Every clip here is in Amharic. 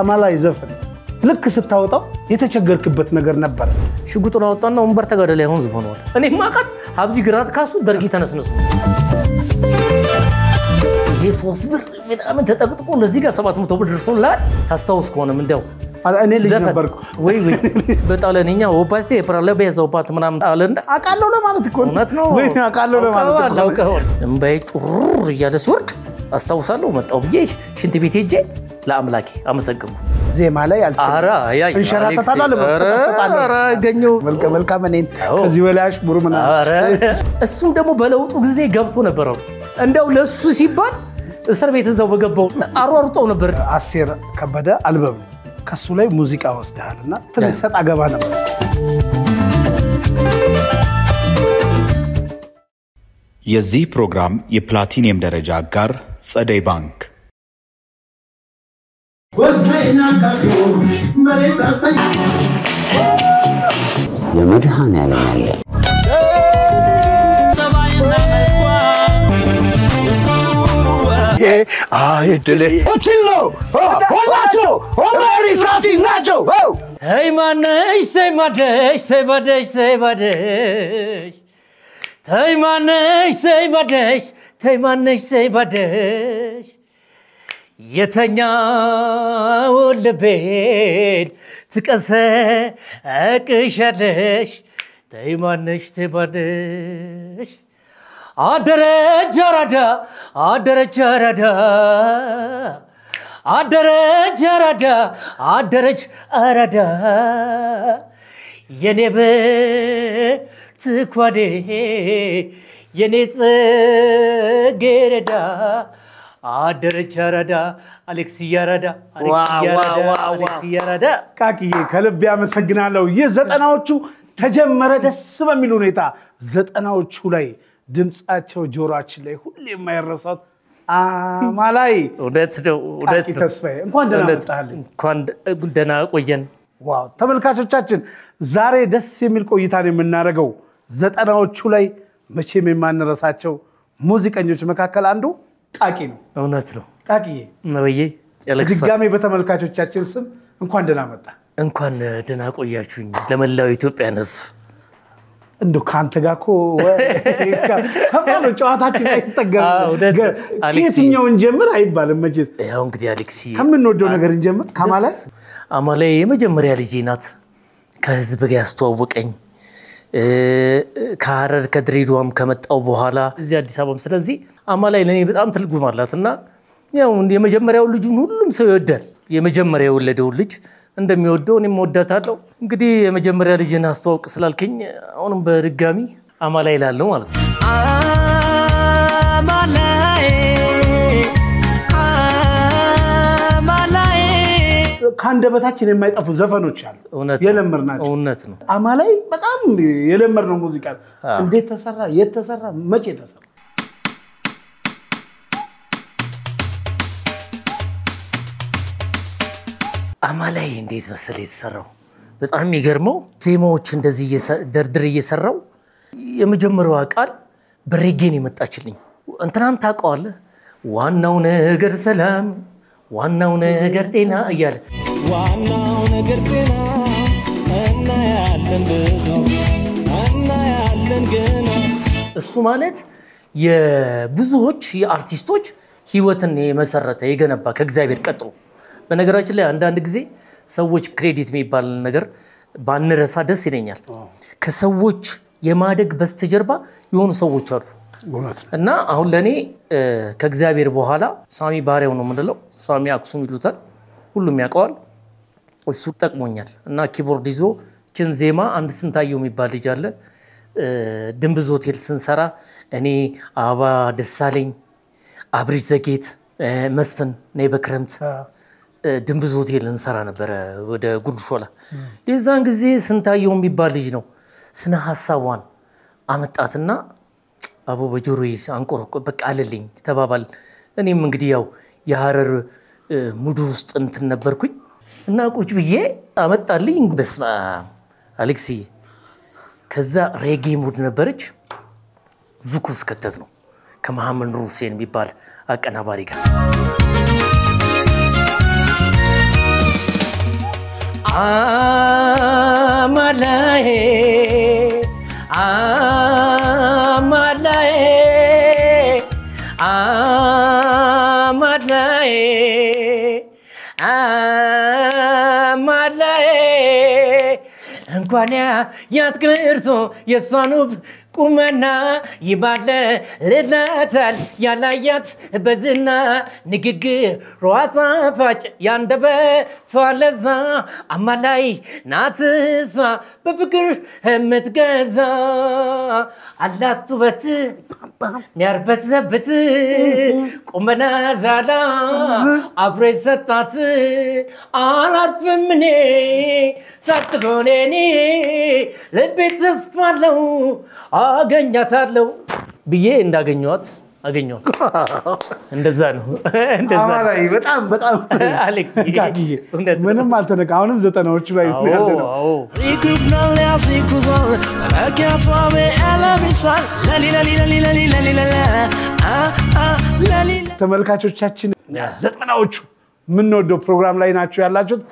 አማላይ ዘፈን ልክ ስታወጣው የተቸገርክበት ነገር ነበር ሽጉጡን አወጣና ወንበር ተጋደለ ይሆን ዝፈነዋል እኔ ማቃት ሀብዚ ግራት ካሱ ደርጊ ተነስነሱ ይሄ 3 ብር ምናምን ተጠቅጥቆ ለዚህ ጋር 700 ብር ደርሶላል ታስታውስ ከሆነ እንደው እኔ ልጅ ነበርኩ ወይ በጣሊያንኛ ኦፓስቴ ፕራለ በዛው ፓት ምናምን አለና አቃለው ለማለት እኮ እውነት ነው ወይ አቃለው ለማለት ነው እምባይ ጩር ይያለ ሱርድ አስታውሳለሁ መጣው ብዬ ሽንት ቤት ሄጄ ለአምላኬ አመሰግንኩ ዜማ ላይ አልቻለ አራ ያይ እንሸራተታለ አራ ገኘው መልካም እኔን ከዚህ በላሽ ቡሩምና አራ እሱም ደግሞ በለውጡ ጊዜ ገብቶ ነበር እንደው ለሱ ሲባል እስር ቤት እዛው በገባው አሯሩጣው ነበር አሴር ከበደ አልበም ከሱ ላይ ሙዚቃ ወስደሃልና ትልሰጥ አገባ ነበር የዚህ ፕሮግራም የፕላቲኒየም ደረጃ አጋር ጸደይ ባንክ የመድሃን ያለም ያለ አይድል ኦችሎ ሆላቾ ኦማሪ ሳቲ ናቾ ሄይ ማነሽ ሰይማደሽ ሰይማደሽ ሰይማደሽ ሄይ ማነሽ ሰይማደሽ ተይማነሽ ሰይማደሽ የተኛው ልቤን ትቀሰቅሻለሽ ተይማነሽ ተይማነሽ አደረች አራዳ አደረች አራዳ አደረች አራዳ አደረች አራዳ የኔ በትኳዴ የኔ ጽጌረዳ አደረች አራዳ አሌክሲያ አራዳ አሌክሲያ አራዳ ቃቂዬ ከልብ ያመሰግናለሁ የዘጠናዎቹ ተጀመረ ደስ በሚል ሁኔታ ዘጠናዎቹ ላይ ድምጻቸው ጆሮአችን ላይ ሁሌ የማይረሳው አማላይ እውነት ነው ተስፋዬ እንኳን ደህና መጣህልኝ እንኳን ደህና ቆየን ዋው ተመልካቾቻችን ዛሬ ደስ የሚል ቆይታን የምናደርገው ዘጠናዎቹ ላይ መቼም የማንረሳቸው ሙዚቀኞች መካከል አንዱ ቃቂ ነው እውነት ነው ቃቂዬ ነብዬ ድጋሜ በተመልካቾቻችን ስም እንኳን ደህና መጣ እንኳን ደህና ቆያችሁኝ ለመላው ኢትዮጵያ ሕዝብ እንዶ ካንተ ጋርኮ ከማሎ ጨዋታችን አይተጋም ከየትኛው እንጀምር አይባልም መቼስ ያው እንግዲህ አሌክሲ ከምንወደው ነገር እንጀምር ከማላይ አማላይ የመጀመሪያ ልጅ ናት ከህዝብ ጋር ያስተዋወቀኝ ከሐረር ከድሬዳዋም ከመጣው በኋላ እዚህ አዲስ አበባም ስለዚህ አማላይ ለኔ በጣም ትልጉም አላትና ያው የመጀመሪያው ልጅን ሁሉም ሰው ይወዳል የመጀመሪያው ወለደው ልጅ እንደሚወደው እኔም ወዳታለሁ እንግዲህ የመጀመሪያ ልጅን አስተዋውቅ ስላልከኝ አሁንም በድጋሚ አማላይ ላለው ማለት ነው አማላይ ካንደበታችን የማይጠፉ ዘፈኖች አሉ የለመርናቸው እውነት ነው አማላይ በጣም የለመርነው ሙዚቃ እንዴት ተሰራ የት ተሰራ መቼ ተሰራ አማላይ እንዴት መሰለ የተሰራው በጣም የሚገርመው ዜማዎች እንደዚህ ደርድር እየሰራው የመጀመሪያው ቃል በሬጌን የመጣችልኝ እንትናን ታውቀዋለህ ዋናው ነገር ሰላም ዋናው ነገር ጤና እያለ ዋናው ነገር ጤና እና ያለን ገና እሱ ማለት የብዙዎች የአርቲስቶች ህይወትን የመሰረተ የገነባ ከእግዚአብሔር ቀጥሎ በነገራችን ላይ አንዳንድ ጊዜ ሰዎች ክሬዲት የሚባል ነገር ባንረሳ ደስ ይለኛል ከሰዎች የማደግ በስተጀርባ የሆኑ ሰዎች አሉ እና አሁን ለኔ ከእግዚአብሔር በኋላ ሳሚ ባሪያው ነው ምንድነው ሳሚ አክሱም ይሉታል ሁሉም ያውቀዋል እሱ ጠቅሞኛል እና ኪቦርድ ይዞ ችን ዜማ አንድ ስንታየው የሚባል ልጅ አለ ድንብዝ ሆቴል ስንሰራ እኔ አባ ደሳለኝ አብሪት ዘጌት መስፍን ነይ በክረምት ድንብዝ ሆቴል እንሰራ ነበር ወደ ጉልሾላ የዛን ጊዜ ስንታየው የሚባል ልጅ ነው ስነ ሐሳቧን አመጣትና አቦ በጆሮዬ አንቆርቆ በቃ አለልኝ ተባባል እኔም እንግዲህ ያው የሐረር ሙዱ ውስጥ እንትን ነበርኩኝ እና ቁጭ ብዬ አመጣልኝ በስማ አሌክሲ ከዛ ሬጌ ሙድ ነበረች ዙኩስ ከተት ነው ከመሐመድ ኑር ሁሴን የሚባል አቀናባሪ ጋር አማላይ አማላይ አማላይ አማላይ እንኳን ያትክርቶ የሷኑብ ቁመና ይባለ ልናታል ያላያት በዝና ንግግሯ ጣፋጭ ያንደበቷ ለዛ አማላይ ናት እሷ በፍቅር የምትገዛ አላት ውበት ሚያርበትበት ቁመና ዛላ አብሮ የሰጣት አላርፍም እኔ ሳትሆን እኔ ልቤ ተስፋ አለው አገኛታለሁ ብዬ እንዳገኘዋት አገኘዋት እንደዛ ነው እንደዛ አማላይ በጣም አሌክስ ቃቂዬ ምንም አልተነካ አሁንም 90ዎቹ ላይ ያለነው ይኩብናል ያሲኩዛል ለኪያቷሜ ኤለሚሳል ለሊ ተመልካቾቻችን 90ዎቹ የምንወደው ፕሮግራም ላይ ናቸው ያላችሁት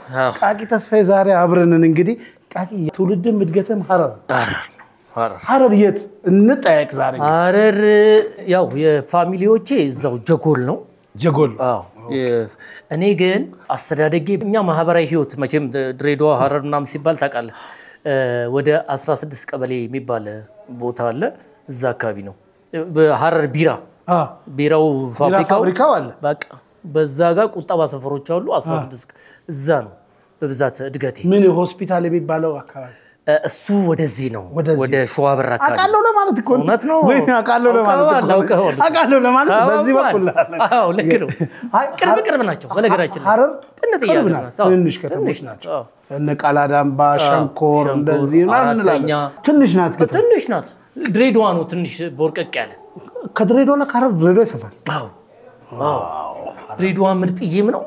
ቃቂ ተስፋዬ ዛሬ አብረንን እንግዲህ ቃቂ ትውልድም እድገትም ሐረር የት እንጠያቅ ዛሬ ሐረር ያው የፋሚሊዎቼ እዛው ጀጎል ነው ጀጎል አዎ እኔ ግን አስተዳደጌ እኛ ማህበራዊ ህይወት መቼም ድሬዳዋ ሐረርናም ሲባል ታውቃለህ ወደ 16 ቀበሌ የሚባል ቦታ አለ እዛ አካባቢ ነው በሐረር ቢራው ፋብሪካው አለ በቃ በዛ ጋር ቁጠባ ሰፈሮች አሉ 16 እዛ ነው በብዛት እድገቴ ምን ሆስፒታል የሚባለው አካባቢ እሱ ወደዚህ ነው ወደ ሸዋበር አካባቢ አቃለው ለማለት እኮ እውነት ነው ወይ አቃለው ለማለት በዚህ በኩል አዎ ልክ ነው ቅርብ ናቸው በነገራችን ሐረር ጥንት ትንሽ ከተሞች ናቸው እነ ቃላዳምባ ሸንኮር እንደዚህ ትንሽ ናት ድሬዳዋ ነው ትንሽ ቦርቀቅ ያለ ከድሬዳዋ ለሐረር ድሬዳዋ ይሰፋል አዎ ድሬዳዋ ምርጥዬም ነው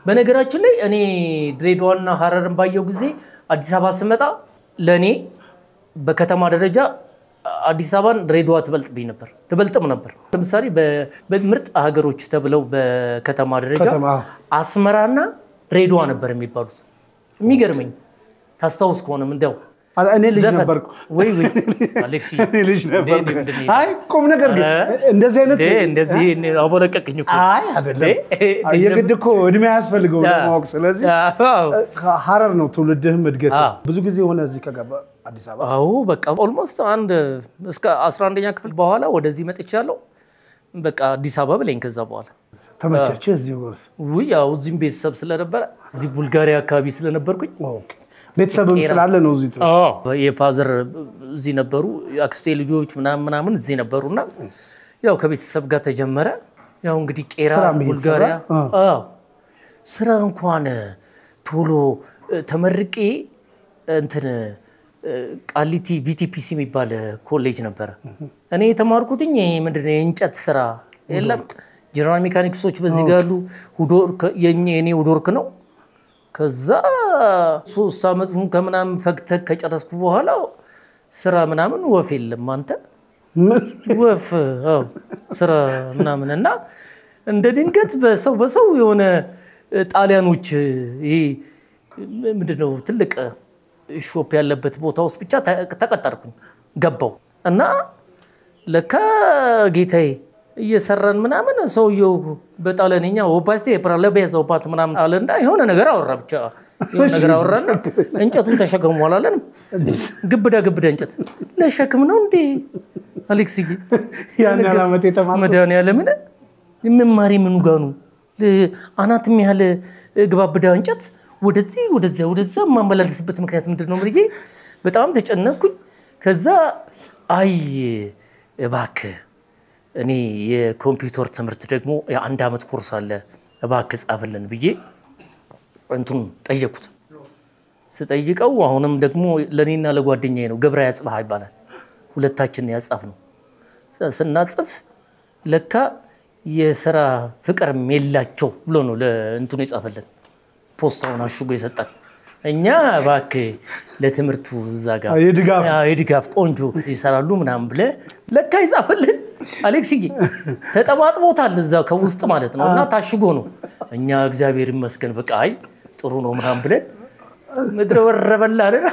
በነገራችን ላይ እኔ ድሬዳዋና ሐረርን ባየው ጊዜ አዲስ አበባ ስመጣ ለኔ በከተማ ደረጃ አዲስ አበባን ድሬዳዋ ትበልጥም ነበር ለምሳሌ በምርጥ ሀገሮች ተብለው በከተማ ደረጃ አስመራና ድሬዳዋ ነበር የሚባሉት የሚገርመኝ ታስታውስ ከሆነም እንደው እኔ ልጅ ነበርኩ ወይ አሌክስ እኔ ልጅ ነበርኩ አይ ቁም ነገር ግን እንደዚህ አወለቀቅኝ እኮ አይ አይደለም የግድ እኮ እድሜ ያስፈልገው ለማወቅ ስለዚህ ሐረር ነው ትውልድህም እድገት ብዙ ጊዜ ሆነ እዚህ ከገባ አዲስ አበባ አዎ በቃ ኦልሞስት አንድ እስከ 11ኛ ክፍል በኋላ ወደዚህ መጥቻለሁ በቃ አዲስ አበባ ብለኝ ከዛ በኋላ ተመቸች እዚህ ወርስ ያው እዚህም ቤተሰብ ስለነበረ እዚህ ቡልጋሪያ አካባቢ ስለነበርኩኝ ኦኬ ቤተሰብም ስላለ ነው እዚህ የፋዘር እዚህ ነበሩ አክስቴ ልጆች ምናምን እዚህ ነበሩና ያው ከቤተሰብ ጋር ተጀመረ ያው እንግዲህ ቄራ ቡልጋሪያ ስራ እንኳን ቶሎ ተመርቄ እንትን ቃሊቲ ቪቲፒሲ የሚባል ኮሌጅ ነበር እኔ የተማርኩትኝ ምንድነው የእንጨት ስራ የለም ጀነራል ሜካኒክሶች በዚህ ጋር ያሉ ሁዶርክ የኔ ሁዶርክ ነው ከዛ 3 አመት ከምናምን ፈክተክ ከጨረስኩ በኋላ ስራ ምናምን ወፍ የለም አንተ ወፍ ስራ ምናምንና እንደ ድንገት በሰው የሆነ ጣሊያኖች ይሄ ምንድነው ትልቅ ሾፕ ያለበት ቦታ ውስጥ ብቻ ተቀጠርኩኝ ገባው እና ለካ ጌታዬ እየሰራን ምናምን ሰውየው በጣሊያንኛ ወባስቴ ፕራለበያዘው ባት ምናምን አለና የሆነ ነገር አወራ ብቻ የሆነ ነገር አወራና እንጨቱን ተሸከሙ አላለን ግብዳ እንጨት ለሸክም ነው እንዴ አሌክስዬ ያን ያላመት የተማርኩት መዳን ያለ ምን ምንማሪ ምኑ ጋኑ አናትም ያለ ግባብዳ እንጨት ወደዛ ማመላለስበት ምክንያት ምንድነው ምርዬ በጣም ተጨነቅኩኝ ከዛ አይ እባክህ እኔ የኮምፒውተር ትምህርት ደግሞ የአንድ አመት ኮርስ አለ እባክህ ጻፍልን ብዬ እንቱን ጠየቁት ስጠይቀው አሁንም ደግሞ ለኔና ለጓደኛዬ ነው ገብራ ያጽባህ ይባላል ሁለታችን ያጻፍነው ስናጽፍ ለካ የሥራ ፍቅር የላቸው ብሎ ነው ለእንቱን ይጻፈልን ፖስታውን አሽጎ ይሰጣል እኛ እባክህ ለትምህርቱ እዛ ጋር የድጋፍ ቆንጆ ይሰራሉ ምናምን ብለ ለካ ይጻፈልን አሌክስዬ ተጠባጥቦታል እዛ ከውስጥ ማለት ነውና ታሽጎ ነው እኛ እግዚአብሔር ይመስገን በቃ አይ ጥሩ ነው ምናምን ብለን ምድረ ወረበላ አይደል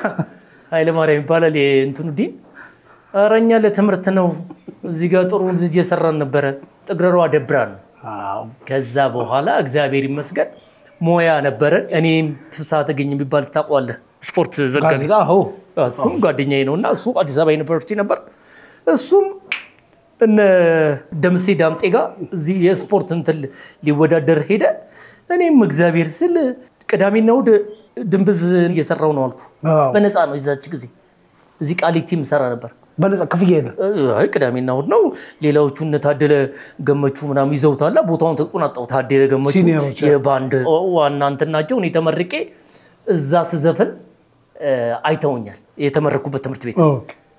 ኃይለ ማርያም ይባላል እንትኑ ዲን አረኛ ለትምርት ነው እዚህ ጋር ጥሩ ልጅ እየሰራን ነበር ጥግረሯ ደብራን ከዛ በኋላ እግዚአብሔር ይመስገን ሞያ ነበር እኔም ፍሳተ ተገኝ የሚባል ታቋለ ስፖርት ዘጋቢ እሱም ጓደኛዬ ነውና እሱ አዲስ አበባ ዩኒቨርሲቲ ነበር እሱም እነ ደምሴ ዳምጤ ጋር እዚህ የስፖርት እንትን ሊወዳደር ሄደ እኔም እግዚአብሔር ስል ቅዳሜና እሑድ ድንብዝ እየሰራው ነው አልኩ በነፃ ነው ይዛች ጊዜ እዚህ ቃሊቲም ሰራ ነበር በነፃ ከፍዬ ነው አይ ቅዳሜና እሑድ ነው ሌላዎቹ እነታደለ ገመቹ ምናምን ይዘውታላ ቦታውን ተቆናጣው ታደለ ገመቹ የባንድ ዋና እንትናቸው እኔ ተመርቄ እዛ ስዘፈን አይተውኛል የተመረኩበት ትምህርት ቤት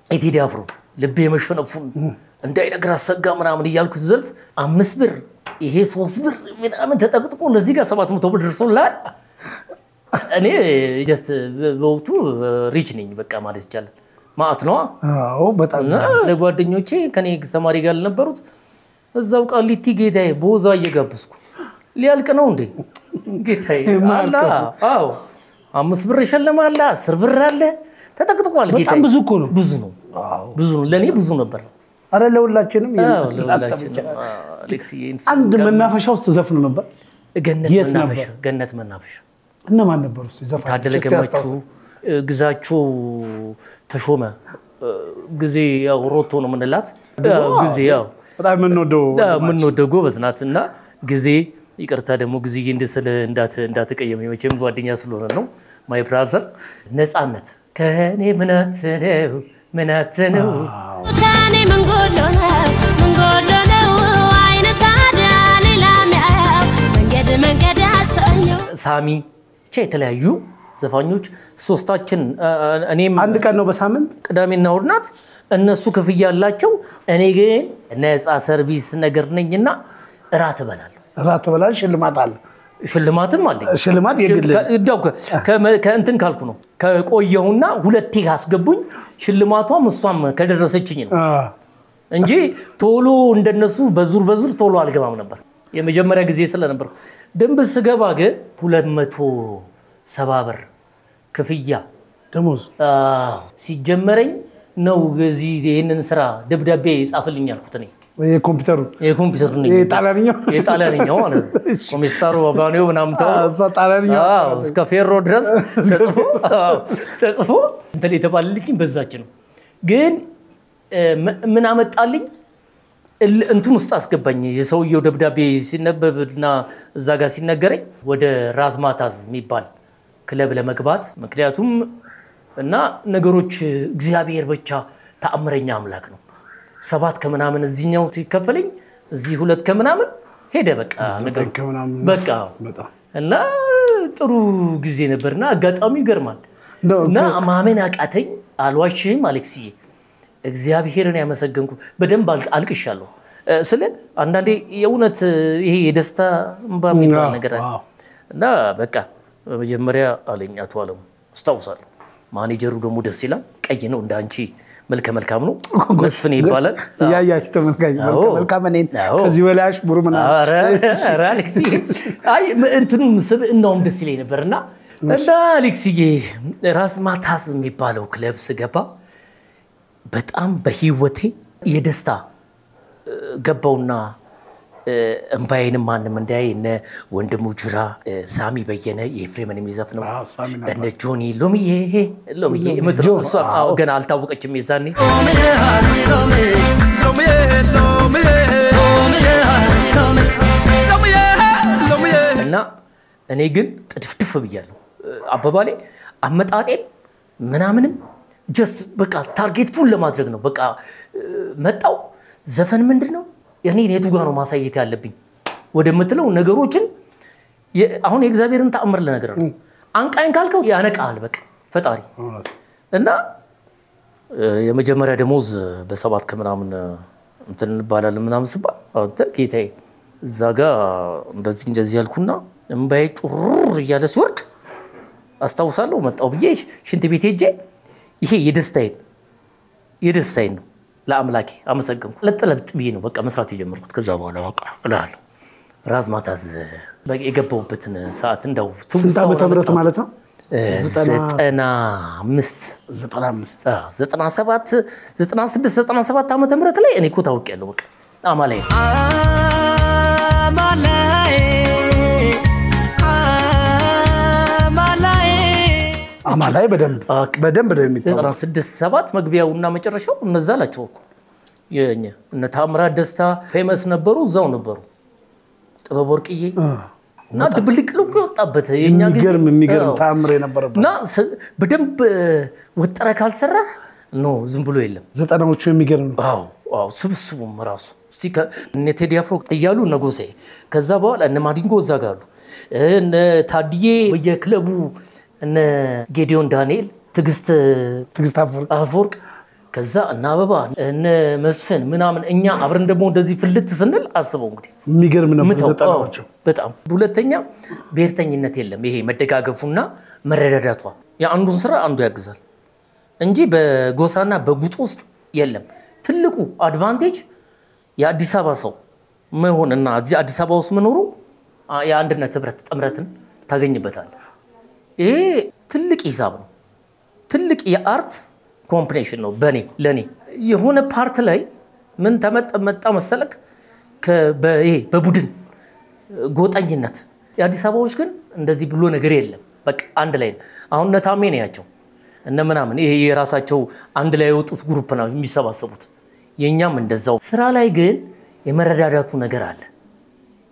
ኤቲዲ አፍሮ ልቤ መሽፈነፉን እንዳይነግር አሰጋ ምናምን ይያልኩ ዘልፍ 5 ብር ይሄ 3 ብር ምናምን ተጠቅጥቆ ለዚህ ጋር 700 ብር ደርሶላል እኔ ጀስት በወቅቱ ሪች ነኝ በቃ ማለት ይቻላል ማአት ነው አዎ በጣም ለጓደኞቼ ከኔ ተማሪ ጋር ነበሩት እዛው ቃሊቲ ጌታዬ ቦዛ እየጋብስኩ ሊያልቅ ነው እንዴ ጌታዬ አላ አዎ 5 ብር ይሸልማል 10 ብር አለ ተጠቅጥቋል ጌታዬ በጣም ብዙ እኮ ነው ብዙ ነው ብዙ ነው ለኔ ብዙ ነበር አረ ለሁላችንም አሌክሲ አንድ መናፈሻ ውስጥ ዘፍኑ ነበር ገነት መናፈሻ እነማን ነበሩ እሱ ዘፈን ታደለ ገመቹ ግዛቸው ተሾመ ጊዜ ያው ሮቶ ነው ምንላት ጊዜ ያው በጣም ምንወደው ጎበዝናትና ጊዜ ይቅርታ ደግሞ ጊዜ እንደሰለ እንዳትቀየም መቼም ጓደኛ ስለሆነ ነው ማይ ብራዘር ነፃነት ከኔ ምናት ነው ከኔ መንጎሎ ነው አይነት አዳሊላሚያው መንገድ ያሰኘው ሳሚ የተለያዩ ዘፋኞች ሶስታችን እኔም አንድ ቀን ነው በሳምንት ቅዳሜና እሑድ ናት እነሱ ክፍያ ያላቸው እኔ ግን ነፃ ሰርቪስ ነገር ነኝና እራት እበላለሁ ሽልማት አለ ሽልማትም አለ ሽልማት የግል እዳው ከእንትን ካልኩ ነው ከቆየውና ሁለቴ አስገቡኝ ሽልማቷም እሷም ከደረሰችኝ ነው እንጂ ቶሎ እንደነሱ በዙር ቶሎ አልገባም ነበር የመጀመሪያ ጊዜ ስለነበር ደንብ ስገባ ግን 270 ብር ክፍያ ደሞዝ ሲጀመረኝ ነው እዚህ ይሄንን ስራ ደብዳቤ ጻፈልኝ አልኩት እኔ የኮምፒውተሩ ነው የጣሊያንኛው ማለት ኮሚስታሩ አባኔው ምናምን ጣሊያንኛው እስከ ፌሮ ድረስ ተጽፎ እንትን የተባለልኝ በዛች ነው ግን ምን አመጣልኝ እንትን ውስጥ አስገባኝ የሰውየው ደብዳቤ ሲነበብና እዛ ጋር ሲነገረኝ ወደ ራዝማታዝ የሚባል ክለብ ለመግባት ምክንያቱም እና ነገሮች እግዚአብሔር ብቻ ተአምረኛ አምላክ ነው 7 ከምናምን እዚህኛው ይከፈለኝ እዚህ 2 ከምናምን ሄደ በቃ ነገር በቃ እና ጥሩ ጊዜ ነበርና አጋጣሚ ይገርማል እና ማመን አቃተኝ አልዋሽም አሌክሲዬ እግዚአብሔርን ያመሰገንኩ በደንብ አልቅሻለሁ ስለ አንዳንዴ የእውነት ይሄ የደስታ እንባ የሚባል ነገር አለ እና በቃ በመጀመሪያ አለኝ አቶ አለሙ አስታውሳለሁ ማኔጀሩ ደግሞ ደስ ይላል ቀይ ነው እንዳንቺ መልካም ነው መስፍን ይባላል ያያች ተመልካኝ መልካም ነኝ ከዚህ በላሽ ቡሩምና አረ አሌክሲ አይ እንትኑም ስብእናውም ደስ ይለኝ ነበርና እንዳ አሌክሲዬ ራዝማታዝ የሚባለው ክለብ ስገባ በጣም በህይወቴ የደስታ ገባውና እምባዬንም ማንም እንዳይነ ወንድሙ ጅራ ሳሚ በየነ የኤፍሬምን የሚዘፍነው እነ ጆኒ ሎሚዬ ምትለው እሷ ገና አልታወቀችም የዛኔ እና እኔ ግን ጥድፍድፍ ብያለሁ አባባሌ አመጣጤም ምናምንም ጀስት በቃ ታርጌት ፉል ለማድረግ ነው በቃ መጣው ዘፈን ምንድነው እኔ የቱ ጋር ነው ማሳየት ያለብኝ ወደምትለው ነገሮችን አሁን የእግዚአብሔርን ተአምር ለነገር ነው አንቃኝ ካልከው ያነቃል በቃ ፈጣሪ እና የመጀመሪያ ደሞዝ በ7 ከምናምን እንትን ባላል ምናምን ስባ አንተ ጌታዬ እዛ ጋር እንደዚህ ያልኩና እምባዬ ጩር እያለ ሲወርድ አስታውሳለሁ መጣው ብዬ ሽንት ቤት ሄጄ ይሄ የደስታዬን ነው ለአምላኬ አመሰግንኩ ለጥለጥ ብዬ ነው በቃ መስራት የጀመርኩት ከዛ በኋላ በቃ እላለሁ ራዝማታዝ በቃ የገባውበትን ሰዓት እንደው ስንት ዓመት ማለት ነው 97 ዓመተ ምህረት ላይ እኔ እኮ ታውቂያለሁ በቃ አማላይ አማላይ በደንብ ነው የሚታወቀው 96 መግቢያውና መጨረሻው እነዛ አላቸው እኮ የኛ እነ ታምራት ደስታ ፌመስ ነበሩ እዛው ነበሩ ጥበብ ወርቅዬ እና ድብልቅልቅ ወጣበት የኛ ጊዜ የሚገርም ታምር የነበረበት እና በደንብ ወጥረ ካልሰራ ኖ ዝም ብሎ የለም ዘጠናዎቹ የሚገርም አዎ ስብስቡም ራሱ እስቲ እነ ቴዲ አፍሮ እያሉ ነጎሴ ከዛ በኋላ እነ ማዲንጎ እዛ ጋር አሉ እነ ታዲዬ በየክለቡ እነ ጌዲዮን ዳንኤል ትግስት አፈወርቅ ከዛ እና አበባ እነ መስፈን ምናምን እኛ አብረን ደግሞ እንደዚህ ፍልት ስንል አስበው እንግዲህ የሚገርም ነበር ዘጠናዎቹ በጣም ሁለተኛ ብሔርተኝነት የለም ይሄ መደጋገፉና መረዳዳቷ የአንዱን ስራ አንዱ ያግዛል እንጂ በጎሳና በጉጥ ውስጥ የለም ትልቁ አድቫንቴጅ የአዲስ አበባ ሰው መሆንና እዚህ አዲስ አበባ ውስጥ መኖሩ የአንድነት ህብረት ጥምረትን ታገኝበታል ይሄ ትልቅ ሂሳብ ነው ትልቅ የአርት ኮምፕሬሽን ነው ለኔ የሆነ ፓርት ላይ ምን ተመጣ መሰለክ በቡድን ጎጣኝነት የአዲስ አበባዎች ግን እንደዚህ ብሎ ነገር የለም በቃ አንድ ላይ አሁን ነታሜ ነው ያቸው እነ ምናምን ይሄ የራሳቸው አንድ ላይ የወጡት ግሩፕ ነው የሚሰባሰቡት የኛም እንደዛው ስራ ላይ ግን የመረዳዳቱ ነገር አለ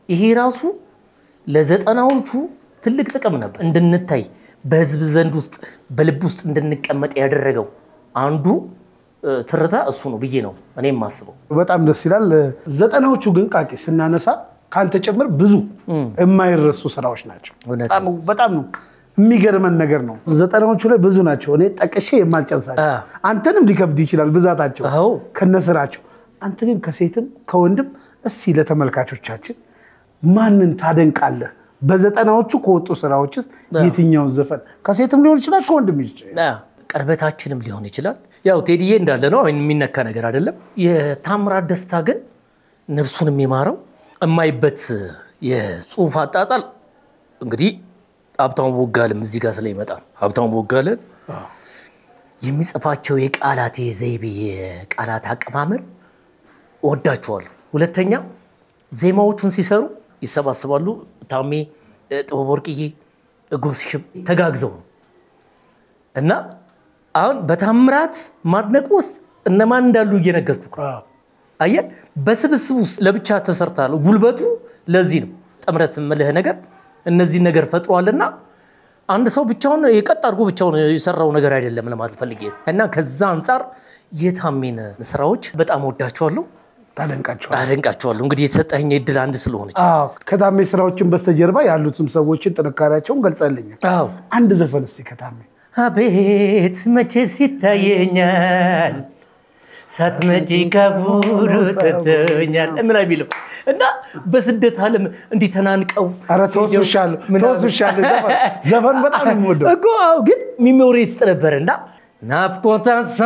ይሄ ራሱ ለዘጠናዎቹ ትልቅ ጥቅም ነበር እንድንታይ በህዝብ ዘንድ ውስጥ በልብ ውስጥ እንድንቀመጥ ያደረገው አንዱ ትርታ እሱ ነው ብዬ ነው እኔም ማስበው በጣም ደስ ይላል ዘጠናዎቹ ግን ቃቂ ስናነሳ ካንተ ጨምር ብዙ የማይረሱ ስራዎች ናቸው በጣም ነው የሚገርመን ነገር ነው ዘጠናዎቹ ላይ ብዙ ናቸው እኔ ጠቅሼ የማልጨርሳቸው አንተንም ሊከብድ ይችላል ብዛታቸው ከነስራቸው አንተ ግን ከሴትም ከወንድም እስቲ ለተመልካቾቻችን ማንን ታደንቃለህ በዘጠናዎቹ ከወጡ ስራዎችስ የትኛው ዘፈን ከሴትም ሊሆን ይችላል ከወንድም ይችላል ቀርበታችንም ሊሆን ይችላል ያው ቴዲዬ እንዳለ ነው የሚነካ ነገር አይደለም የታምራት ደስታ ግን ነፍሱን የሚማረው የማይበት የጽሁፍ አጣጣል እንግዲህ ሀብታሙ ቦጋለም እዚህ ጋር ስለይመጣ ሀብታሙ ቦጋለም የሚጽፋቸው የቃላት ዘይቤ የቃላት አቀማመር ወዳቸዋለሁ ሁለተኛ ዜማዎቹን ሲሰሩ ይሰባሰባሉ ታሜ ጥበብ ወርቅዬ ጎስሽም ተጋግዘው እና አሁን በታምራት ማድነቅ ውስጥ እነማን እንዳሉ እየነገርኩ አየ በስብስብ ውስጥ ለብቻ ተሰርታለ ጉልበቱ ለዚህ ነው ጥምረት መልህ ነገር እነዚህ ነገር ፈጥሯልና አንድ ሰው ብቻውን የቀጥ አድርጎ ብቻውን የሰራው ነገር አይደለም ለማለት ፈልጌ እና ከዛ አንፃር የታሜን ስራዎች በጣም ወዳቸዋለሁ ታደንቃቸዋለሁ እንግዲህ የተሰጠኝ እድል አንድ ስለሆነች ከታሜ ስራዎችን በስተጀርባ ያሉትም ሰዎችን ጥንካሬያቸውን ገልጸልኛል አንድ ዘፈን እስቲ ከታሜ አቤት መቼ ሲታየኛል ሳትመጪ ከቡሩ ተተኛል ምን አይብለው እና በስደት ዓለም እንዲ ተናንቀው አረ ተወስሻል ዘፈን በጣም የምወደው እኮ ግን ሚሞሪ ውስጥ ነበርና ናፍቆታሳ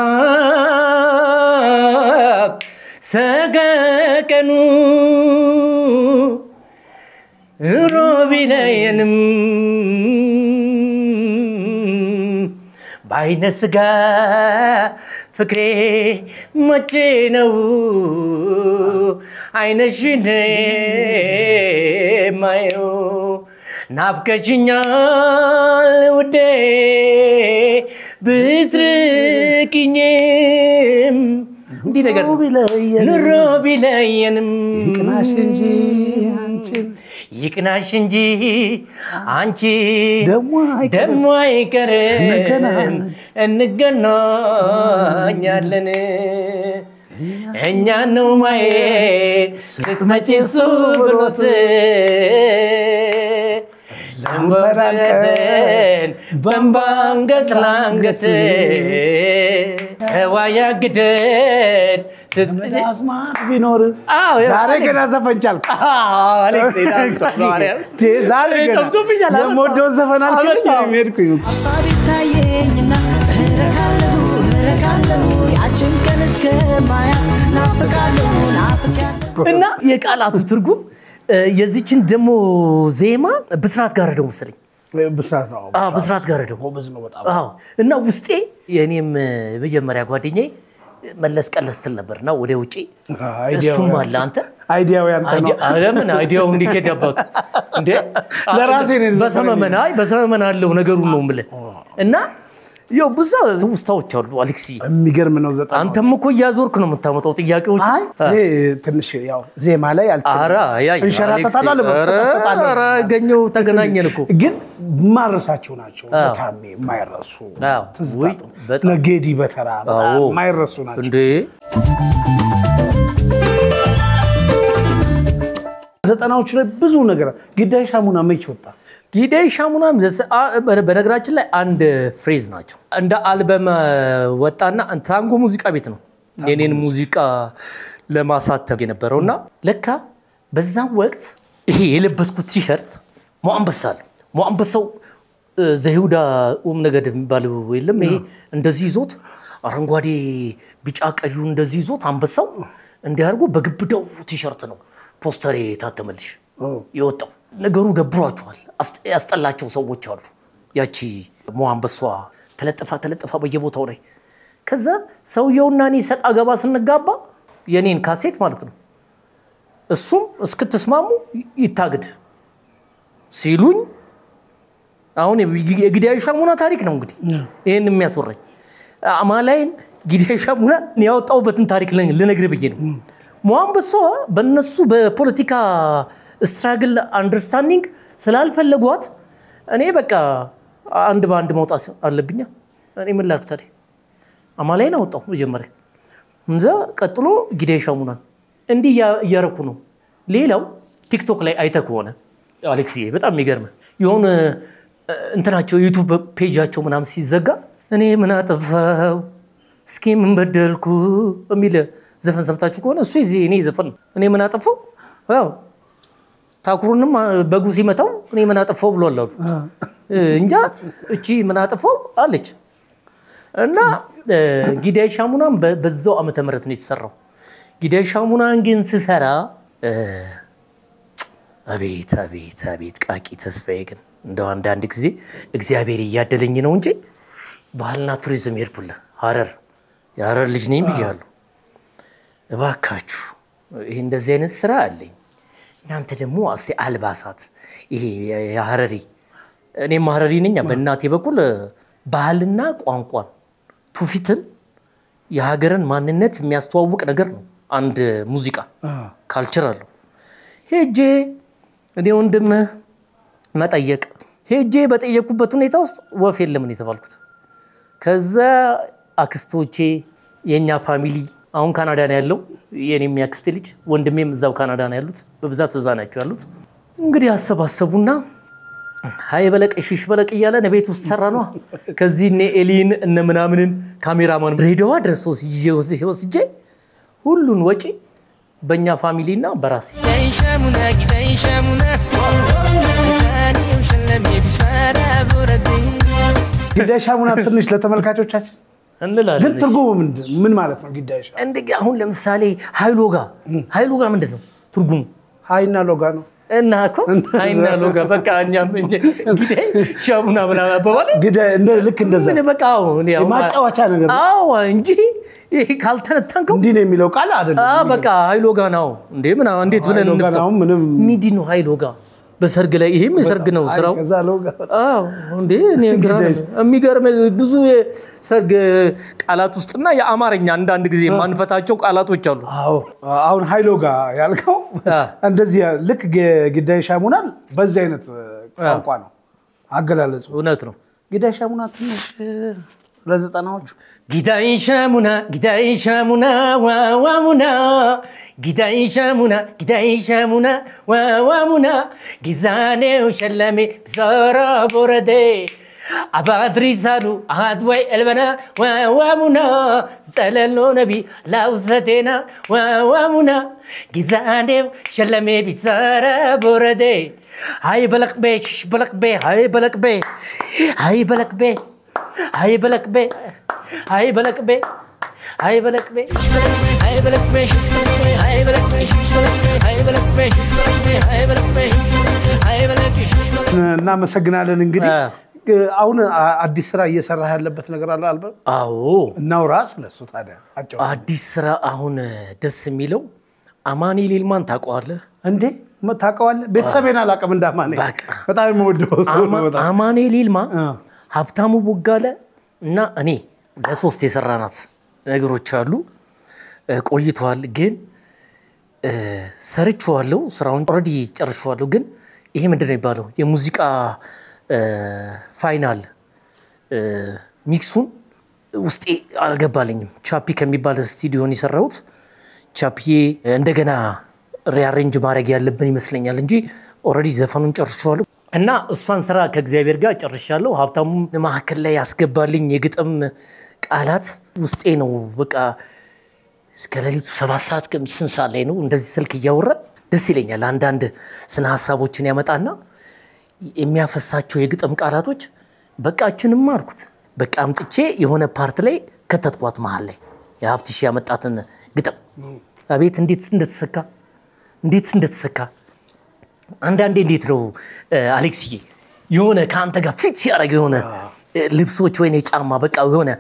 ሰገቀኑ ሮቢላየንም ባይነ ስጋ ፍቅሬ መቼ ነው አይነሽን ማየው ናፍቀሽኛል ውዴ ብትርቅኝም እንዲ ነገር ኑሮ ቢለየንም ይቅናሽ እንጂ አንቺ ደሞ አይቀርም እንገናኛለን እኛ ነው ማየት ስትመጪ እሱ ብሎት ለምበራቀን በንባንገት ላንገት ሰዋያግደን አስማት ቢኖር ዛሬ ገና ዘፈንቻል ዛሬ ገና የምወደው ዘፈን አልኩኝ ሄድኩኝ ሀሳብ ይታየኝና እረካለሁ ያችን ቀን እስከማያ ናፍቃለሁ እና የቃላቱ ትርጉም የዚችን ደሞ ዜማ ብስራት ጋር ደሞ መስለኝ ብስራት ነው ብስራት ጋር ደግሞ ጎበዝ ነው በጣም እና ውስጤ የኔም መጀመሪያ ጓደኛዬ መለስ ቀለስ ትል ነበርና ወደ ውጪ እሱም አለ አንተ አይዲያው ያንተ ነው አለምን አይዲያው እንዲከት ያባቱ እንዴ ለራሴ ነው በሰመመን አለው ነገሩ ነው ምለ እና ያው ብዙ ውስታዎች አሉ አሌክሲ የሚገርም ነው ዘጣ አንተም እኮ ያዞርክ ነው የምታመጣው ጥያቄዎች አይ ትንሽ ያው ዜማ ላይ አልቻለም እንሸራተታለ ኧረ ገኘው ተገናኘን እኮ ግን ማረሳቸው ናቸው በጣም የማይረሱ ወይ ለጌዲ በተራ በጣም የማይረሱ ናቸው እንዴ ዘጠናዎቹ ላይ ብዙ ነገር ግዳይ ሻሙና መች ወጣ ግዳይ ሻሙና በነገራችን ላይ አንድ ፍሬዝ ናቸው እንደ አልበም ወጣና ታንጎ ሙዚቃ ቤት ነው የኔን ሙዚቃ ለማሳተም የነበረውና ለካ በዛ ወቅት ይሄ የለበስኩት ቲሸርት ሞአንበሳው ዘይሁዳ ነገድ የሚባለው የለም ይሄ እንደዚህ ይዞት አረንጓዴ ቢጫ ቀዩ እንደዚህ ይዞት አንበሳው እንዲያርጉ በግብደው ቲሸርት ነው ፖስተር ታተመልሽ ይወጣው ነገሩ ደብሯቸዋል ያስጠላቸው ሰዎች አሉ ያቺ ሞአንበሷ ተለጥፋ በየቦታው ላይ ከዛ ሰውየውና እኔ ሰጣ ገባ ስንጋባ የኔን ካሴት ማለት ነው እሱም እስክትስማሙ ይታገድ ሲሉኝ አሁን የግዳይ ሻሙና ታሪክ ነው እንግዲህ ይሄን የሚያስወራኝ አማላይን ግዳይ ሻሙና ያወጣውበትን ታሪክ ልነግር ብዬ ነው ሞአንበሷ በእነሱ በፖለቲካ ስትራግል አንደርስታንዲንግ ስላልፈለጓት እኔ በቃ አንድ ባንድ መውጣት አለብኛ እኔ ምን ላድርግ ታዲያ አማላይን አወጣው መጀመሪያ እንዛ ቀጥሎ ግዳይ ሻሙና እንዲህ ያረኩ ነው ሌላው ቲክቶክ ላይ አይተህ ከሆነ አሌክሲ በጣም የሚገርም የሆነ እንትናቸው ዩቲዩብ ፔጃቸው ምናምን ሲዘጋ እኔ ምን አጠፋው እስኪ ምን በደልኩ በሚል ዘፈን ሰምታችሁ ከሆነ እሱ እኔ ዘፈን እኔ ምን አጠፋው ያው ታኩሩንም በጉ ሲመታው እኔ ምን አጠፋው ብሏል አሉ እንጃ እቺ ምን አጠፋው አለች እና ግዳይ ሻሙናም በዛው ዓመተ ምህረት ነው የተሰራው ግዳይ ሻሙናን ግን ሲሰራ አቤት ቃቂ ተስፋዬ ግን እንደው አንዳንድ ጊዜ እግዚአብሔር ያደለኝ ነው እንጂ ባህልና ቱሪዝም ይርኩልህ የሐረር ልጅ ነኝ ብያለሁ እባካችሁ ይሄ እንደዚህ አይነት ስራ አለኝ እናንተ ደግሞ አስቲ አልባሳት ይሄ የሐረሪ እኔ ሐረሪ ነኝ በእናቴ በኩል ባህልና ቋንቋን ቱፊትን የሀገርን ማንነት የሚያስተዋውቅ ነገር ነው አንድ ሙዚቃ ካልቸራል ሄጄ እኔ ወንድም መጠየቅ ሄጄ በጠየቁበት ሁኔታ ውስጥ ወፍ የለም ነው የተባልኩት ከዛ አክስቶቼ የኛ ፋሚሊ አሁን ካናዳ ነው ያለው የኔም ያክስቴ ልጅ ወንድሜም እዛው ካናዳ ነው ያሉት በብዛት እዛ ናቸው ያሉት እንግዲህ አሰባሰቡና ሃይ በለቅ እሺሽ በለቅ ይያለ ነቤት ውስጥ ሰራነው ከዚህ እነ ኤሊን እነ ምናምንን ካሜራማን ሬዲዮዋ ድረስ ወስጄ ሁሉን ወጪ በእኛ ፋሚሊና በራሴ ግዳይ ሻሙና ትንሽ ለተመልካቾቻችን እንላለን ግን ትርጉሙ ምን ማለት ነው ግዳይ ሻሙና እንዴ አሁን ለምሳሌ ሃይሎጋ ምንድነው ትርጉሙ ሃይና ሎጋ ነው እና እኮ ሃይና ሎጋ በቃ እኛም ግዳይ ሻሙና ምናምን አባባለ ግዳይ እንደ ልክ እንደዛ ምን በቃ ማጫወቻ ነገር እንጂ ይሄ ካልተነተንከው እንዴ ነው የሚለው ቃል አይደለም በቃ ሃይሎጋ ነው እንዴ እንዴት ብለን እንፍታው ምንድን ነው ሃይሎጋ በሰርግ ላይ ይሄም የሰርግ ነው ስራው እንዴ እኔ የሚገርም ብዙ የሰርግ ቃላት ውስጥና የአማርኛ አንዳንድ ጊዜ ማንፈታቸው ቃላቶች አሉ አሁን ሃይሎጋ ያልከው እንደዚህ ልክ ግዳይ ሻሙና በዚህ አይነት ቋንቋ ነው አገላለጹ እውነት ነው ግዳይ ሻሙና ትንሽ ለዘጠናዎቹ ግዳይ ሻሙና ዋዋሙና ግዳይ ሻሙና ዋዋሙና ጊዛኔው ሸለሜ ብሰራ ቦረዴ አባድሪሳሉ አድወይ elbana ዋዋሙና ጸለሎ ነቢ ላውሰቴና ዋዋሙና ጊዛኔው ሸለሜ ብሰራ ቦረዴ ሃይ በለቅቤ እናመሰግናለን እንግዲህ አሁን አዲስ ስራ እየሰራ ያለበት ነገር አለ አልበም አዎ እናውራ ስለሱ ታዲያ አዲስ ስራ አሁን ደስ የሚለው አማኑኤል ይልማን ታውቀዋለህ እንዴ ታውቀዋለህ ቤተሰቤን አላውቅም እንዳማኔ በጣም የምወደው ሰው ነው አማኑኤል ይልማ ሀብታሙ ቦጋለ እና እኔ ለሶስት የሰራናት ነገሮች አሉ ቆይቷል ግን ሰርቼዋለሁ ስራውን ኦሬዲ ጨርሼዋለሁ ግን ይሄ ምንድነው ይባለው የሙዚቃ ፋይናል ሚክሱን ውስጤ አልገባልኝም ቻፒ ከሚባል ስቱዲዮን የሰራሁት ቻፒዬ እንደገና ሪአሬንጅ ማድረግ ያለብን ይመስለኛል እንጂ ኦሬዲ ዘፈኑን ጨርሼዋለሁ እና እሷን ስራ ከእግዚአብሔር ጋር ጨርሻለሁ ሀብታሙ ማከለ ላይ ያስገባልኝ የግጥም ቃላት ውስጤ ነው በቃ እስከ ሌሊቱ 7 ሰዓት ከ8 ሰዓት ላይ ነው እንደዚህ ስልክ እያወራ ደስ ይለኛል አንዳንድ ስነ ሐሳቦችን ያመጣና የሚያፈሳቸው የግጥም ቃላቶች በቃችንም አልኩት በቃ አምጥቼ የሆነ ፓርት ላይ ከተትኳት መሃል ላይ የሀብትሽ ያመጣትን ግጥም አቤት እንዴት እንደተሰካ አንዳንዴ እንዴት ነው አሌክስዬ የሆነ ካንተ ጋር ፊት ሲያረግ የሆነ ልብሶች ወይኔ ጫማ በቃ የሆነ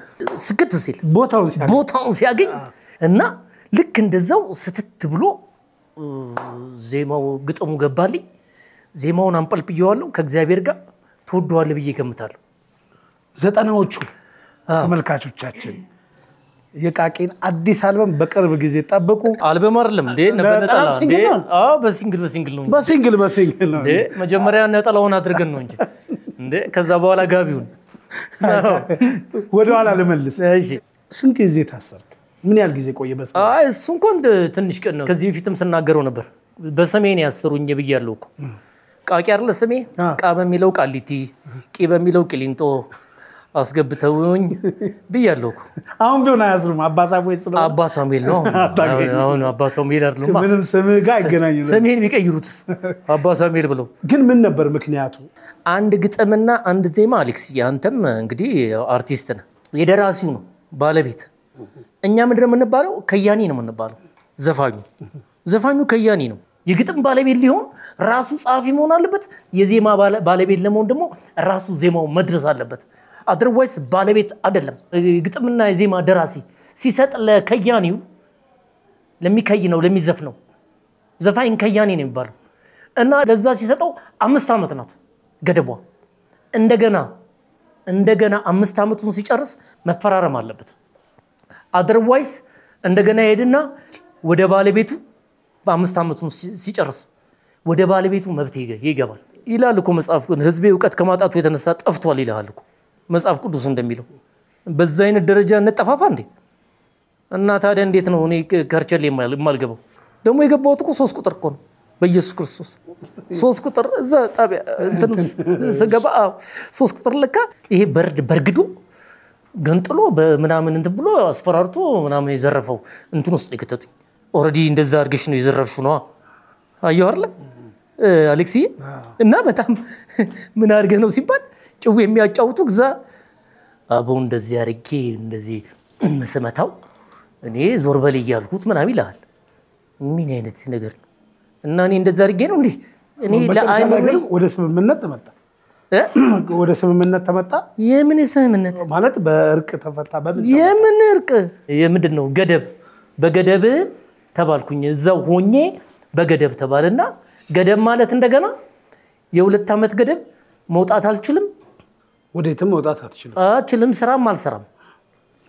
ስክት ሲል ቦታውን ሲያገኝ እና ልክ እንደዛው ስትት ብሎ ዜማው ግጥሙ ገባልኝ ዜማውን አንፈልብየዋለሁ ከእግዚአብሔር ጋር ተወዷል ብዬ ገምታለሁ ዘጠናዎቹ ተመልካቾቻችን የቃቂን አዲስ አልበም በቅርብ ጊዜ ጠብቁ አልበም አይደለም እንዴ ነበነጠላ እንዴ አዎ በሲንግል ነው በሲንግል ነው እንዴ መጀመሪያ ነጠላውን አድርገን ነው እንጂ እንዴ ከዛ በኋላ ጋቢውን ወደ ኋላ ልመልስ እሺ ስንት ጊዜ ታሰርክ ምን ያህል ጊዜ ቆየ በሰ እሱ እንኳን ትንሽ ቀን ነው ከዚህ በፊትም ስናገረው ነበር በሰሜን ያሰሩኝ ብያለሁ እኮ ቃቂ አይደለ ስሜ ቃ በሚለው ቃሊቲ ቂ በሚለው ቂሊንጦ አስገብተውኝ ብያለሁ እኮ አሁን ቢሆን አያስሩም አባ ሳሙኤል ነው አሁን አባ ሳሙኤል አይደለም ምንም ስምህ ጋር አይገናኝም ስሜን ቢቀይሩት አባ ሳሙኤል ብለው ግን ምን ነበር ምክንያቱ አንድ ግጥምና አንድ ዜማ አሌክስ ያንተም እንግዲህ አርቲስት ነህ የደራሲው ነው ባለቤት እኛ ምንድነው የምንባለው ከያኒ ነው የምንባለው ዘፋኙ ከያኒ ነው የግጥም ባለቤት ሊሆን ራሱ ጻፊ መሆን አለበት የዜማ ባለቤት ለመሆን ደግሞ ራሱ ዜማው መድረስ አለበት otherwise ባለቤት አይደለም ግጥምና የዜማ ደራሲ ሲሰጥ ለከያኒው ለሚከይ ነው ለሚዘፍነው ዘፋኝ ከያኒ ነው የሚባለው እና ለዛ ሲሰጠው 5 አመት ናት ገደቧ እንደገና 5 አመቱን ሲጨርስ መፈራረም አለበት otherwise እንደገና ሄድና ወደ ባለቤቱ በ5 አመቱን ሲጨርስ ወደ ባለቤቱ መብት ይገባል ይላል እኮ መጽሐፍ ህዝቤ ዕውቀት ከማጣቱ የተነሳ ጠፍቷል ይላል እኮ መጽሐፍ ቅዱስ እንደሚለው በዛ አይነት ደረጃ እንጠፋፋ እንዴ እና ታዲያ እንዴት ነው እኔ ከርቸል የማልገባው ደግሞ የገባው እኮ 3 ቁጥር እኮ ነው በኢየሱስ ክርስቶስ 3 ቁጥር እዛ ጣቢያ እንትንስ ሰገባ 3 ቁጥር ለካ ይሄ በርግዱ ገንጥሎ በመናምን እንት ብሎ አስፈራርቶ ምናምን የዘረፈው እንትን ውስጥ ይከተቱኝ ኦሬዲ እንደዛ አርገሽ ነው የዘረፍሽው ነው አየው አይደል አሌክሲ እና በጣም ምን አርገ ነው ሲባል ጭው የሚያጫውቱ ግዛ አቦ እንደዚህ አርጌ እንደዚህ መስመታው እኔ ዞርበል ይያልኩት ምናምን ይላል ምን አይነት ነገር ነው እና እኔ እንደዛ አርጌ ነው እንዴ እኔ ለአይኑ ወደ ስምምነት ተመጣ የምን ስምምነት ማለት በእርቅ ተፈታ የምን እርቅ የምንድነው ገደብ በገደብ ተባልኩኝ እዛው ሆኜ በገደብ ተባለና ገደብ ማለት እንደገና የ2 አመት ገደብ መውጣት አልችልም ወዴትም መውጣት አትችልም ስራም አልሰራም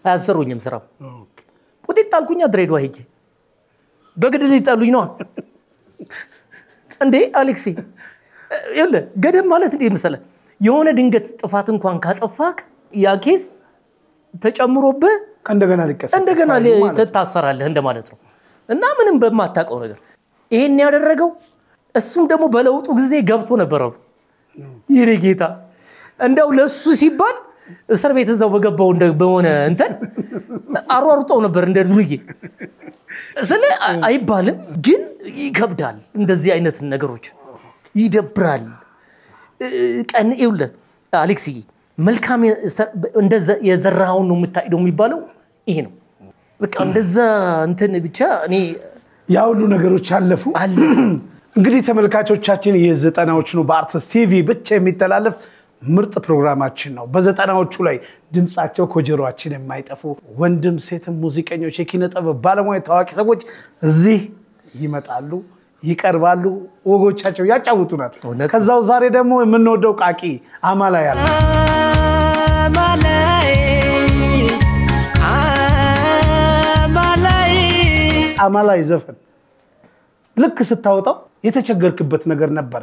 አያሰሩኝም ስራም ቁጥጥ አልኩኝ ድሬዳዋ ሄጄ በግድል ይጣሉኝ ነው እንዴ አሌክሲ ይለ ገደብ ማለት እንዴ መሰለ የሆነ ድንገት ጥፋት እንኳን ካጠፋክ ያ ኬስ ተጨምሮብህ እንደገና ተታሰራለህ እንደማለት ነው እና ምንም በማታቀው ነገር ይሄን ያደረገው እሱም ደግሞ በለውጡ ጊዜ ገብቶ ነበር ይሄ ጌታ እንደው ለሱ ሲባል እስር ቤት እዛው በገባው በሆነ እንትን አሯሩጣው ነበር እንደ ዱርዬ ስለ አይባልም ግን ይከብዳል እንደዚህ አይነት ነገሮች ይደብራል ቀን ይውለ አሌክሲ መልካም እንደዛ የዘራውን ነው የምታይደው የሚባለው ይሄ ነው በቃ እንደዛ እንትን ብቻ እኔ ያ ሁሉ ነገሮች አለፉ። እንግዲህ ተመልካቾቻችን የ90ዎቹ ነው በአርቲስት ቲቪ ብቻ የሚተላለፍ ምርጥ ፕሮግራማችን ነው። በ90ዎቹ ላይ ድምጻቸው ከጆሮአችን የማይጠፉ ወንድም ሴትም ሙዚቀኞች የኪነ ጥበብ ባለሙያ ታዋቂ ሰዎች እዚህ ይመጣሉ፣ ይቀርባሉ፣ ወጎቻቸው ያጫውቱናል። ከዛው ዛሬ ደግሞ የምንወደው ቃቂ አማላይ አለ። አማላይ ዘፈን ልክ ስታወጣው የተቸገርክበት ነገር ነበር።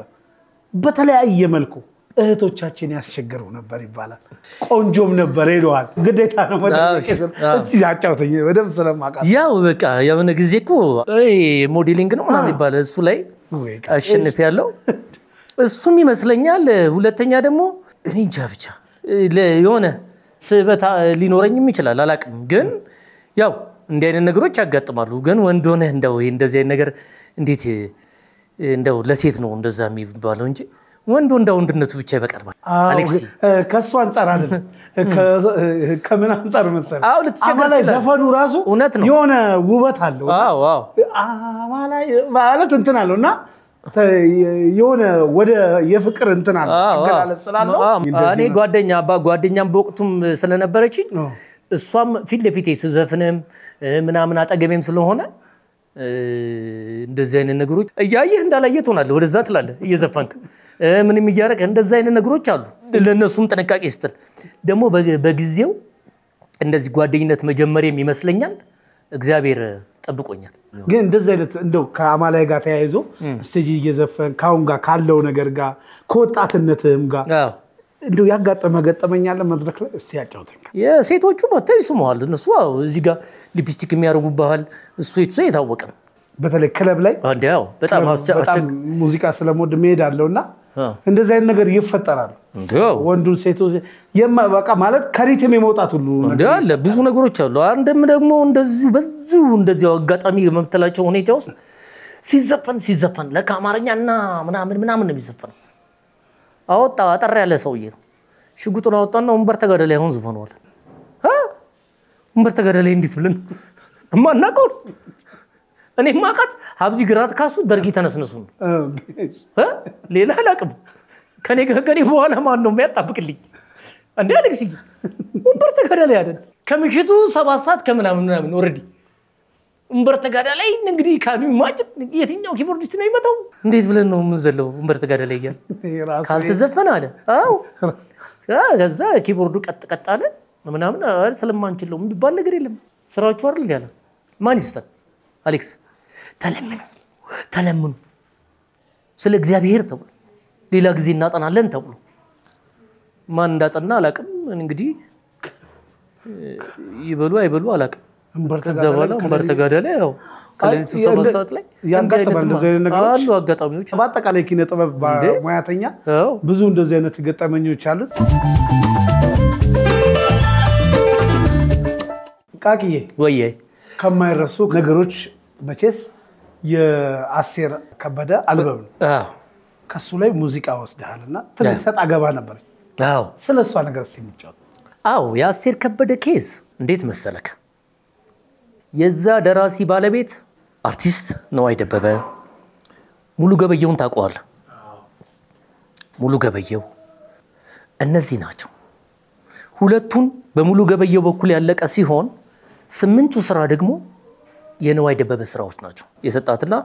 በተለያየ መልኩ እህቶቻችን ያስቸገሩ ነበር ይባላል። ቆንጆም ነበር ሄደዋል። ግዴታ ነው ማለት እስቲ ያጫውተኝ በደም ስለማቃት ያው በቃ የሆነ ጊዜ እኮ ሞዴሊንግ ነው ማለት ይባላል። እሱ ላይ አሸንፍ ያለው እሱም ይመስለኛል። ሁለተኛ ደግሞ እኔ እንጃ ብቻ ለየሆነ ስበታ ሊኖረኝም ይችላል አላቅም። ግን ያው እንዲህ አይነት ነገሮች ያጋጥማሉ። ግን ወንድ ሆነ እንደው እንደዚህ አይነት ነገር እንዴት እንደው ለሴት ነው እንደዛ የሚባለው እንጂ ወንድ ወንድነቱ ብቻ ይበቃል። አሌክሲ ከሱ አንፃር አይደል ከምን አንፃር መሰለህ? አው ልትቸገር ይችላል። ዘፈኑ ራሱ የሆነ ውበት አለው። አዎ አማላይ ማለት እንትን አለውና የሆነ ወደ የፍቅር እንትን አለ አገላለጽ ስላለው እኔ ጓደኛም በወቅቱም ስለነበረችኝ እሷም ፊት ለፊቴ ስዘፍንም ምናምን አጠገቤም ስለሆነ እንደዚህ አይነት ነገሮች እያየህ እንዳላየህ ትሆናለህ። ወደዛ ትላለህ እየዘፈንክ ምንም እያደረግህ እንደዚህ አይነት ነገሮች አሉ። ለነሱም ጥንቃቄ ስትል ደግሞ በጊዜው እንደዚህ ጓደኝነት መጀመሪያም ይመስለኛል እግዚአብሔር ጠብቆኛል። ግን እንደዚህ አይነት እንደው ከአማላይ ጋር ተያይዞ ስቴጅ እየዘፈን ካሁን ጋር ካለው ነገር ጋር ከወጣትነትም ጋር እንደው ያጋጠመ ገጠመኛል መድረክ ላይ እስቲ ያጫውተኝ። የሴቶቹ መተው ይስሙሃል። እነሱ እዚህ ጋር ሊፕስቲክ የሚያርጉባል። እሱ የታወቀ ነው። በተለይ ክለብ ላይ አንዴው በጣም ሙዚቃ ስለሞድ መሄድ አለውና እንደዚህ አይነት ነገር ይፈጠራል። ወንዱን ሴቱ በቃ ማለት ከሪትም የመውጣት ሁሉ ነገር አለ። ብዙ ነገሮች አሉ። አንደም ደግሞ እንደዚህ አጋጣሚ መምተላቸው ሁኔታ ውስጥ ሲዘፈን ለካማረኛና ምናምን ነው የሚዘፈነው። አወጣ አጠር ያለ ሰውዬ ነው። ሽጉጡን አወጣና ወንበር ተጋደለ ያሁን ዝፈነዋል። ወንበር ተጋደለ እንዴት ብለን ማናቀው እኔ ማቃት ሀብዚ ግራት ካሱ ደርጊ ተነስነሱ ሌላ አላቅም። ከኔ በኋላ ማን ነው የሚያጣብቅልኝ? እንዴ አሌክሲ ወንበር ተጋደለ ያለን ከምሽቱ 7 ሰዓት ከምናምን ኦሬዲ ወንበር ተጋደለ እንግዲህ ካሚማጭ የትኛው ኪቦርዲስት ነው ይመጣው? እንዴት ብለን ነው የምንዘለው? ወንበር ተጋደለ ይያል ካልተዘፈነ አለ። አው ከዛ ኪቦርዱ ቀጥ አለ ምናምን ስለማንችለው የሚባል ነገር የለም። ስራዎቹ አይደል ያለ ማን ይስተን አሌክስ ተለምኑ ስለ እግዚአብሔር ተብሎ ሌላ ጊዜ እናጠናለን ተብሎ ማን እንዳጠና አላቅም። እንግዲህ ይበሉ አይበሉ አላቅም። ከዛ በኋላ ወንበር ተጋደለ ያው ከሌሊቱ 7 ሰዓት ላይ ያጋጠማል እንደዚህ አይነት ነገሮች አሉ። አጋጣሚዎች በአጠቃላይ ኪነ ጥበብ ሙያተኛ ብዙ እንደዚህ አይነት ገጠመኞች አሉ። ቃቂዬ ወይዬ ከማይረሱ ነገሮች መቼስ የአስቴር ከበደ አልበም ነው። ከሱ ላይ ሙዚቃ ወስደሃልና ትንሽ ሰጣ ገባ ነበር። ስለሷ ነገር ሲንጫው የአስቴር ከበደ ኬዝ እንዴት መሰለክ? የዛ ደራሲ ባለቤት አርቲስት ነዋይ ደበበ ሙሉ ገበየውን ታውቀዋል? ሙሉ ገበየው እነዚህ ናቸው። ሁለቱን በሙሉ ገበየው በኩል ያለቀ ሲሆን 8ቱ ስራ ደግሞ የነዋይ ደበበ ስራዎች ናቸው የሰጣትና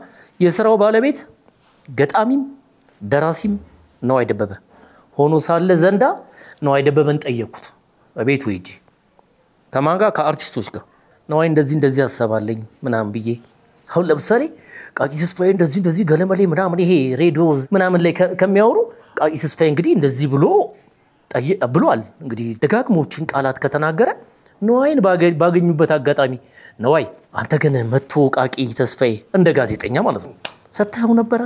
የስራው ባለቤት ገጣሚም ደራሲም ነዋይ ደበበ ሆኖ ሳለ ዘንዳ ነዋይ ደበበን ጠየቁት በቤቱ ሂጂ ከማን ጋር ከአርቲስቶች ጋር ነዋይ እንደዚህ ያሰባለኝ ምናምን ብዬ አሁን ለምሳሌ ቃቂ ተስፋዬ እንደዚህ ገለመሌ ምናምን ይሄ ሬዲዮ ምናምን ላይ ከሚያወሩ ቃቂ ተስፋዬ እንግዲህ እንደዚህ ብሏል። እንግዲህ ደጋግሞችን ቃላት ከተናገረ ነዋይን ባገኙበት አጋጣሚ ነዋይ አንተ ግን መጥቶ ቃቂ ተስፋዬ እንደ ጋዜጠኛ ማለት ነው ሰታው ነበር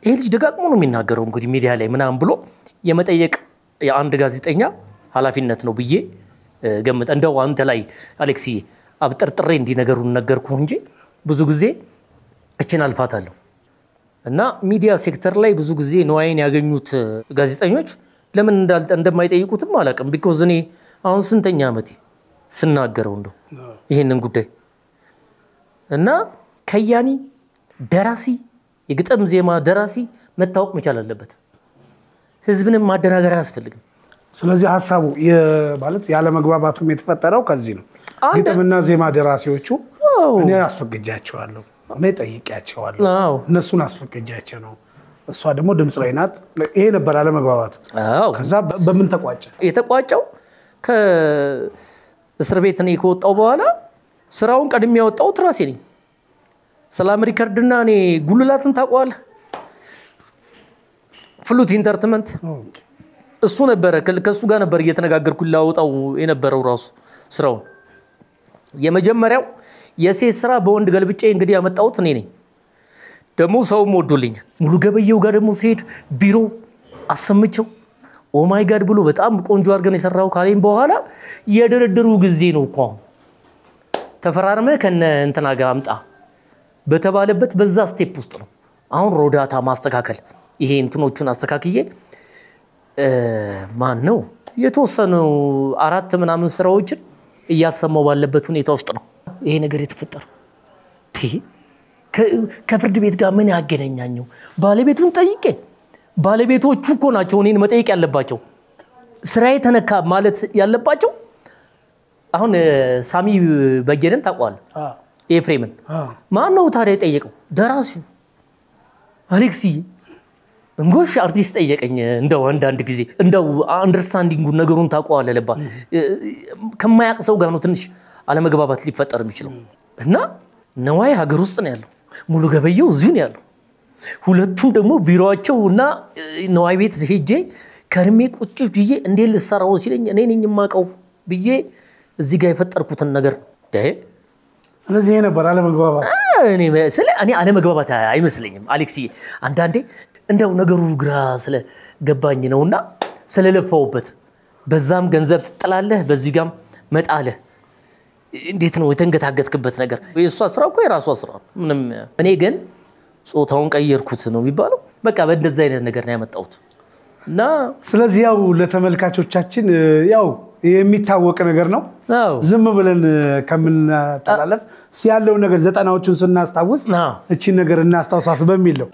ይሄ ልጅ ደጋግሞ ነው የሚናገረው እንግዲህ ሚዲያ ላይ ምናምን ብሎ የመጠየቅ የአንድ ጋዜጠኛ ኃላፊነት ነው ብዬ ገምተ እንደው አንተ ላይ አሌክሲ አብጠርጥሬ እንዲ ነገሩን ነገርኩ እንጂ ብዙ ጊዜ እቺን አልፋታለሁ እና ሚዲያ ሴክተር ላይ ብዙ ጊዜ ነዋይን ያገኙት ጋዜጠኞች ለምን እንደማይጠይቁትም አላቀም። ቢኮዝ እኔ አሁን ስንተኛ ዓመቴ ስናገረው እንደው ይሄንን ጉዳይ እና ከያኒ ደራሲ የግጥም ዜማ ደራሲ መታወቅ መቻል አለበት ህዝብንም ማደናገር አያስፈልግም ስለዚህ ሐሳቡ ማለት ያለ መግባባቱም የተፈጠረው ከዚህ ነው ግጥምና ዜማ ደራሲዎቹ እኔ አስፈቅጃቸዋለሁ እኔ ጠይቄያቸዋለሁ እነሱን አስፈቅጃቸው ነው እሷ ደግሞ ድምጽ ላይ ናት ይሄ ነበር ያለ መግባባቱ ከዛ በምን ተቋጨ የተቋጨው ከእስር ቤት እኔ ከወጣው በኋላ ስራውን ቀድሜ ያወጣው ትራሴ ነኝ ሰላም ሪከርድና እኔ ጉልላትን ታቋል ፍሉት ኢንተርቴይንመንት እሱ ነበር ከሱ ጋር ነበር እየተነጋገርኩ ላውጣው የነበረው ራሱ ስራው የመጀመሪያው የሴት ስራ በወንድ ገልብጬ እንግዲህ ያመጣሁት እኔ ነኝ ደሞ ሰው ሞዶልኝ ሙሉ ገበየው ጋር ደሞ ሲሄድ ቢሮ አሰምቸው ኦ ማይ ጋድ ብሎ በጣም ቆንጆ አርገን የሰራው ካሌን በኋላ የደረደሩ ጊዜ ነው እኮ ተፈራርመ ከነ እንትና ጋር አምጣ በተባለበት በዛ ስቴፕ ውስጥ ነው አሁን ሮዳታ ማስተካከል ይሄ እንትኖቹን አስተካክዬ ማን ነው የተወሰነው አራት ምናምን ስራዎችን እያሰማው ባለበት ሁኔታ ውስጥ ነው ይሄ ነገር የተፈጠረው ከፍርድ ቤት ጋር ምን ያገናኛኛው ባለቤቱን ጠይቄ ባለቤቶቹ እኮ ናቸው እኔን መጠየቅ ያለባቸው ስራዬ ተነካ ማለት ያለባቸው አሁን ሳሚ በየነን ታቋል ኤፍሬምን ማን ነው ታዲያ ጠየቀው ደራሲው አሌክሲ እንጎሽ አርቲስት ጠየቀኝ እንደው አንድ ጊዜ እንደው አንደርስታንዲንጉ ነገሩን ታቋል ለባ ከማያቅ ሰው ጋር ነው ትንሽ አለመግባባት ሊፈጠር የሚችለው እና ነዋይ ሀገር ውስጥ ነው ያለው ሙሉ ገበየው እዚሁ ነው ያለው ሁለቱም ደግሞ ቢሮአቸውና ነዋይ ቤት ሄጄ ከርሜ ቁጭ ብዬ እንዴ ልሰራው ሲለኝ እኔ ነኝ የማቀው ብዬ እዚህ ጋር የፈጠርኩትን ነገር ዳይ ስለዚህ ነበር አለመግባባት እኔ አለመግባባት አይመስልኝም አሌክሲ አንዳንዴ እንደው ነገሩ ግራ ስለ ገባኝ ነውና ስለለፈውበት በዛም ገንዘብ ትጥላለህ በዚህ ጋም መጣለ እንዴት ነው የተንገታገትክበት ነገር የሷ ስራ እኮ የራሷ ስራ ምንም እኔ ግን ጾታውን ቀየርኩት ነው የሚባለው በቃ በእንደዛ አይነት ነገር ነው ያመጣሁት እና ስለዚህ ያው ለተመልካቾቻችን ያው የሚታወቅ ነገር ነው ዝም ብለን ከመናጠላለፍ ሲያለው ነገር 90ዎቹን ስናስታውስ እቺ ነገር እናስታውሳት በሚል ነው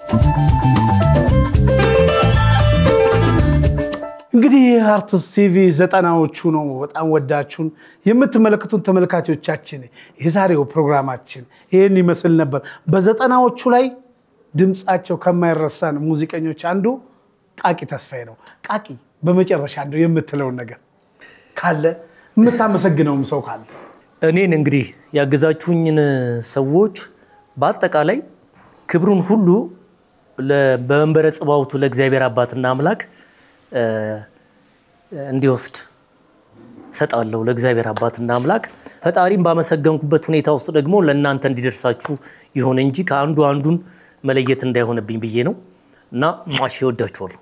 እንግዲህ አርቲስት ቲቪ 90ዎቹ ነው በጣም ወዳችሁን የምትመለከቱን ተመልካቾቻችን የዛሬው ፕሮግራማችን ይሄን ይመስል ነበር በ90ዎቹ ላይ ድምጻቸው ከማይረሳን ሙዚቀኞች አንዱ ቃቂ ተስፋዬ ነው ቃቂ በመጨረሻ አንዱ የምትለው ነገር ካለ የምታመሰግነውም ሰው ካለ እኔን እንግዲህ ያገዛችሁኝን ሰዎች በአጠቃላይ ክብሩን ሁሉ በመንበረ ጽባውቱ ለእግዚአብሔር አባትና አምላክ እንዲወስድ ሰጣለው ለእግዚአብሔር አባትና አምላክ ፈጣሪን ባመሰገንኩበት ሁኔታ ውስጥ ደግሞ ለእናንተ እንዲደርሳችሁ ይሆን እንጂ ከአንዱ አንዱን መለየት እንዳይሆንብኝ ብዬ ነው እና ማሽ ይወዳችኋል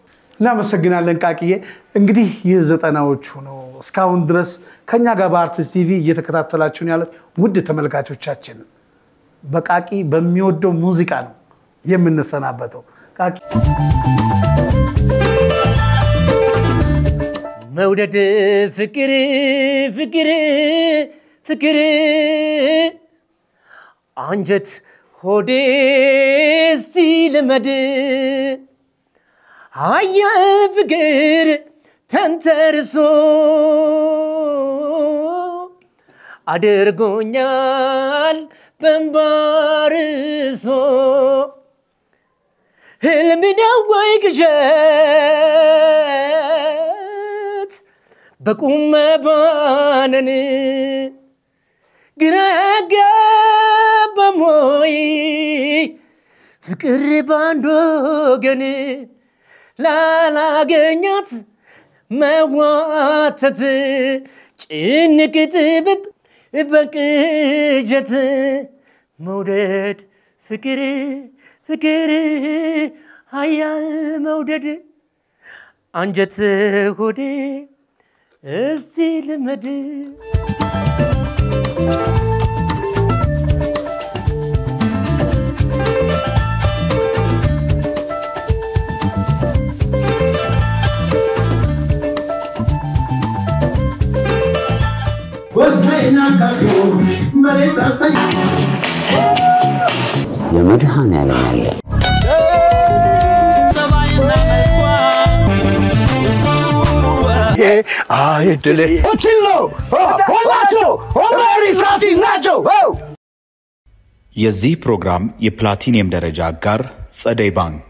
እናመሰግናለን ቃቂዬ እንግዲህ የ90ዎቹ ነው እስካሁን ድረስ ከኛ ጋር በአርቲስት ቲቪ እየተከታተላችሁን ያለ ውድ ተመልካቾቻችን በቃቂ በሚወደው ሙዚቃ ነው የምንሰናበተው ቃቂ መውደድ ፍቅር ፍቅር ፍቅር አንጀት ሆዴ ሲልመድ አያ ፍቅር ተንተርሶ አድርጎኛል በንባርሶ ህልም ነው ወይ ቅዠት በቁም ባነን ግራ ገባሞይ ፍቅር ባንድ ወገን ላላገኛት መዋተት ጭንቅ ጥብብ በቅዠት መውደድ ፍቅር ፍቅር ሀያል መውደድ አንጀት ሆዴ እስቲ ልመድ ወደ የመድኃኔዓለም ያለ አይድሌ ኦችሎ ሁላችሁ ኦሜሪ ሳቲ ናቸው የዚህ ፕሮግራም የፕላቲኒየም ደረጃ አጋር ጸደይ ባንክ